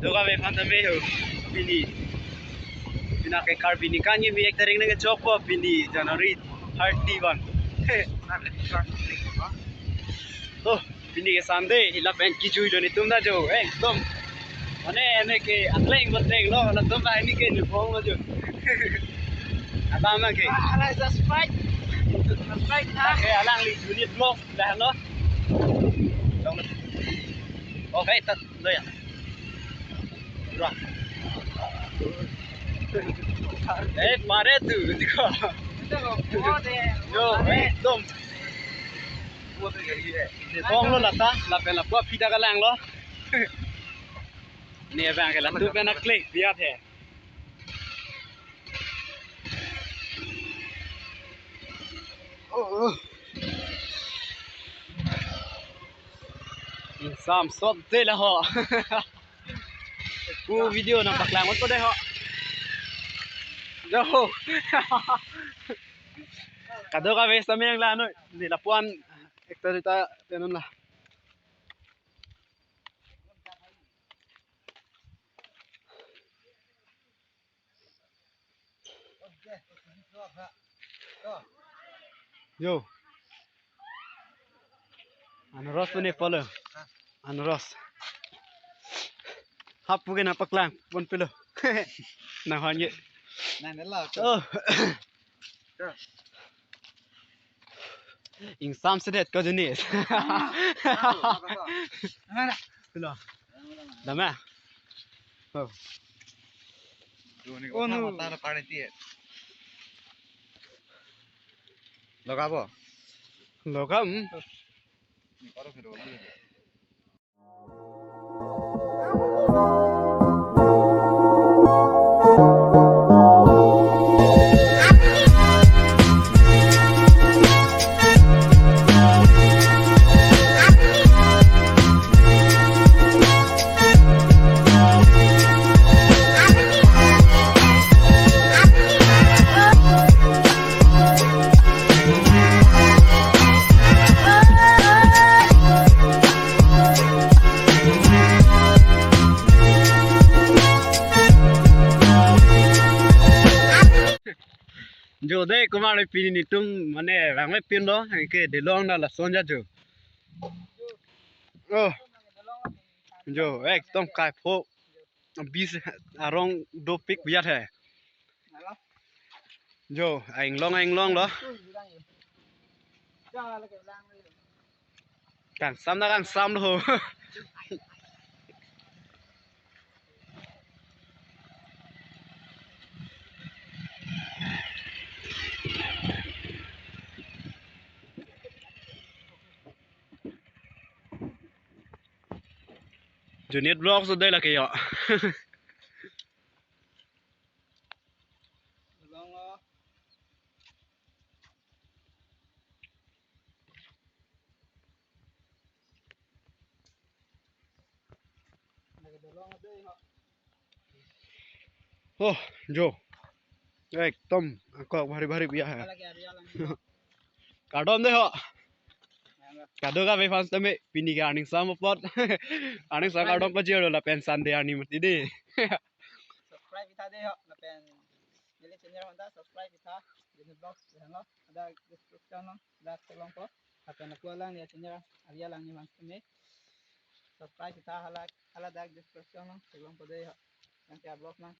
Doga be phanta me ho pini pina ke car pini kan ye me ek tarik na chok po pini January 31 तो pini ke sande ila pen ki chui do ni tumda jo ekdom mane ene ke atleng botleng lo na tumda ini ke ni phong lo jo abama ke ala subscribe ha ke alang li unit blog dah lo okay tat lo ya Right. Mare tu, देखो. Yo, एकदम. Ni tong lo lata, la pe la pua pita ka lang lo. Ni bang ke la tu pe na click biya the. Oh. Sam sot de la ho. Video nang baklang ko deh ho. Jo. Kado ka bes tami ang lano. Ni lapuan ekta dita tenon lah. Yo. Anaros pun polo. Anaros. Hapu ke na paklang pun pilo. Na hanye. Nah, nela. Oh. Ing sam sedet ko jenis. Mana? Pilo. Dama. Oh. Oh no. Mata pada dia. Loka apa? Loka. Ni baru kedua. Jo deh kemarin pini tum mana ramai pin lo, ke dolong na la sonja jo. Oh, jo, ekdom kai po, bis arong do pik biar hai. Jo, aing long lo. Kang sam lo. Zonit vlog so đây là kìa. Oh, jo. Ekdom kok bari-bari biya hai. Kardom deh ho. Kado ka be fans tame pini ka aning sam pot. Aning sa kardom pa jero la pen sande ani mati de. Subscribe kita deh ho, la pen neli channel Honda subscribe kita. Jadi blog lo, ada description lo, ada tolong ko. Apa nak lang ya channel Arya lang ni fans tame. Subscribe kita hala dak description lo, tolong ko deh ho. Nanti upload na.